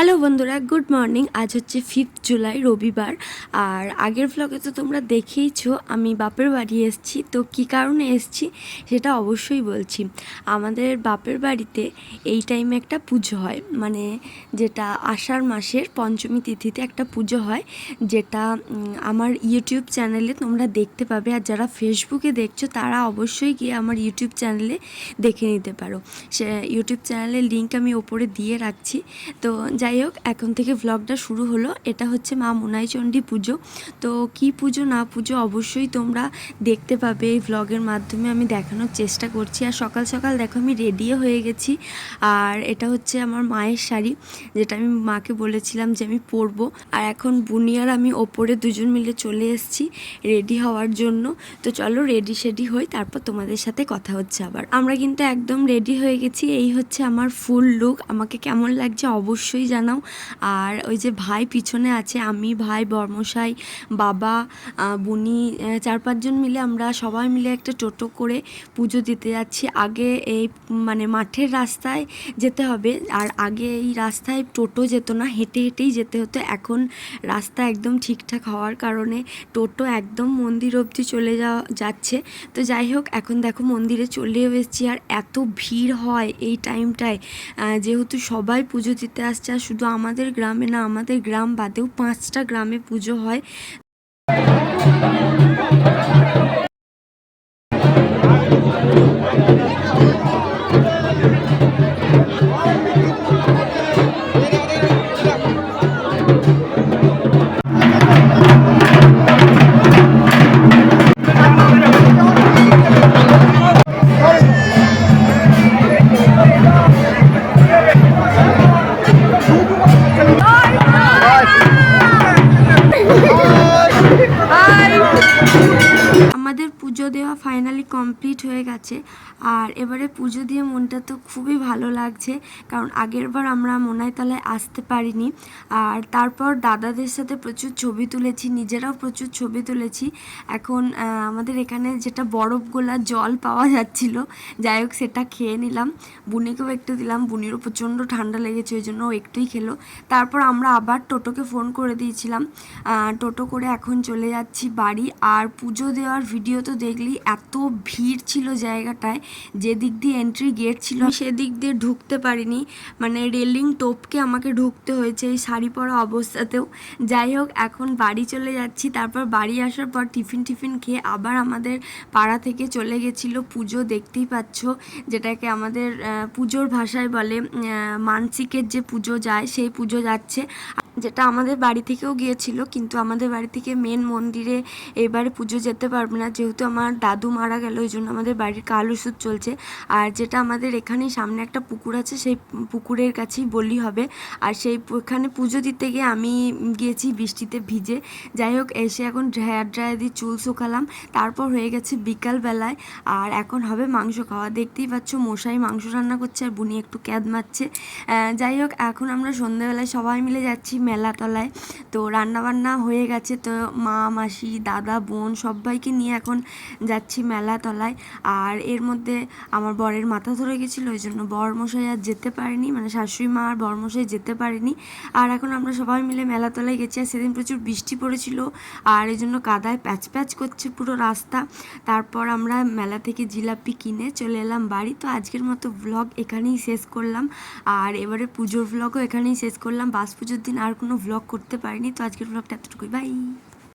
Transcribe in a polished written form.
Hello বন্ধুরা, good morning. আজ হচ্ছে 5 জুলাই রবিবার। আর আগের ব্লগে তো তোমরা দেখেইছো আমি বাপের বাড়ি এসেছি। তো কী কারণে এসেছি সেটা অবশ্যই বলছি। আমাদের বাপের বাড়িতে এই টাইমে একটা পুজো হয়, মানে যেটা আষাঢ় মাসের পঞ্চমী তিথিতে একটা পুজো হয়, যেটা আমার ইউটিউব চ্যানেলে তোমরা দেখতে পাবে। আর যারা ফেসবুকে দেখছো তারা অবশ্যই গিয়ে আমার ইউটিউব চ্যানেলে দেখে নিতে পারো। সে ইউটিউব চ্যানেলের লিঙ্ক আমি ওপরে দিয়ে রাখছি। তো যাই হোক, এখন থেকে ভ্লগটা শুরু হলো। এটা হচ্ছে মা মোনাইচণ্ডী পুজো। তো কি পুজো না পুজো অবশ্যই তোমরা দেখতে পাবে এই ভ্লগের মাধ্যমে, আমি দেখানোর চেষ্টা করছি। আর সকাল সকাল দেখো আমি রেডিও হয়ে গেছি। আর এটা হচ্ছে আমার মায়ের শাড়ি, যেটা আমি মাকে বলেছিলাম যে আমি পরবো। আর এখন বুনিয়ার আমি ওপরে দুজন মিলে চলে এসেছি রেডি হওয়ার জন্য। তো চলো রেডি হই, তারপর তোমাদের সাথে কথা হচ্ছে আবার। আমরা কিন্তু একদম রেডি হয়ে গেছি। এই হচ্ছে আমার ফুল লুক। আমাকে কেমন লাগছে অবশ্যই জানাও। আর ওই যে ভাই পিছনে আছে, আমি, ভাই, বর্মশাই, বাবা, বুনি, 4-5 জন মিলে আমরা সবাই মিলে একটা টোটো করে পুজো দিতে যাচ্ছি। আগে এই মানে মাঠের রাস্তায় যেতে হবে, আর আগে এই রাস্তায় টোটো যেত না, হেঁটে হেঁটেই যেতে হতো। এখন রাস্তা একদম ঠিকঠাক হওয়ার কারণে টোটো একদম মন্দির অবধি চলে যাচ্ছে। তো যাই হোক, এখন দেখো মন্দিরে চলেও এসেছি। আর এত ভিড় হয় এই টাইমটায়, যেহেতু সবাই পুজো দিতে আসছে। আর শুধু আমাদের গ্রামে না, আমাদের গ্রাম বাদেও 5টা গ্রামে পুজো হয়। আমাদের পুজো দেওয়া ফাইনালি কমপ্লিট হয়ে গেছে। আর এবারে পুজো দিয়ে মনটা তো খুবই ভালো লাগছে, কারণ আগের বার আমরা মোনাইতলায় আসতে পারিনি। আর তারপর দাদাদের সাথে প্রচুর ছবি তুলেছি, নিজেরাও প্রচুর ছবি তুলেছি। এখন আমাদের এখানে যেটা বরফ গোলা জল পাওয়া যাচ্ছিল, যাই হোক সেটা খেয়ে নিলাম। বুনিকেও একটু দিলাম, বুনিরও প্রচণ্ড ঠান্ডা লেগেছে, ওই জন্য ও একটুই খেলো। তারপর আমরা আবার টোটোকে ফোন করে দিয়েছিলাম, টোটো করে এখন চলে যাচ্ছি বাড়ি। আর পুজো দেওয়ার ভিডিও তো দেখলি, এত ভিড় ছিল জায়গাটায়। যে দিক দিয়ে এন্ট্রি গেট ছিল সেদিক দিয়ে ঢুকতে পারিনি, মানে রেলিং টপকে আমাকে ঢুকতে হয়েছে এই শাড়ি পরা অবস্থাতেও। যাই হোক, এখন বাড়ি চলে যাচ্ছি। তারপর বাড়ি আসার পর টিফিন খেয়ে আবার আমাদের পাড়া থেকে চলে গেছিলো পুজো, দেখতেই পাচ্ছ, যেটাকে আমাদের পুজোর ভাষায় বলে মানসিকের যে পুজো যায় সেই পুজো যাচ্ছে, যেটা আমাদের বাড়ি থেকেও গিয়েছিল। কিন্তু আমাদের বাড়ি থেকে মেন মন্দিরে এবারে পুজো যেতে পারবে না, যেহেতু আমার দাদু মারা গেল, ওই জন্য আমাদের বাড়ির কাল ওষুধ চলছে। আর যেটা আমাদের এখানেই সামনে একটা পুকুর আছে, সেই পুকুরের কাছেই বলি হবে। আর এখানে পুজো দিতে গিয়ে আমি গিয়েছি বৃষ্টিতে ভিজে। যাই হোক, এসে এখন হেয়ার ড্রায়ার দিয়ে চুল শুকালাম। তারপর হয়ে গেছে বিকালবেলায়, আর এখন হবে মাংস খাওয়া। দেখতেই পাচ্ছ মশাই মাংস রান্না করছে, আর বুনি একটু ক্যাদ মারছে। যাই হোক, এখন আমরা সন্ধ্যেবেলায় সবাই মিলে যাচ্ছি মেলাতলায়। তো রান্নাবান্না হয়ে গেছে, তো মা, মাসি, দাদা, বোন সবাইকে নিয়ে এখন যাচ্ছি মেলাতলায়। আর এর মধ্যে আমার বরের মাথা ধরে গেছিলো, ওই জন্য বরমশাই আর যেতে পারেনি, মানে শাশুড়ি মা আর বরমশাই যেতে পারেনি। আর এখন আমরা সবাই মিলে মেলাতলায় গেছি। আর সেদিন প্রচুর বৃষ্টি পড়েছিল, আর এই জন্য কাদায় প্যাচ প্যাচ করছে পুরো রাস্তা। তারপর আমরা মেলা থেকে জিলাপি কিনে চলে এলাম বাড়ি। তো আজকের মতো ভ্লগ এখানেই শেষ করলাম। আর এবারে পুজোর ভ্লগও এখানেই শেষ করলাম। বাস পুজোর দিন আর কোনো ভ্লগ করতে পারিনি। তো আজকের ভ্লগটা এতটুকুই, বাই।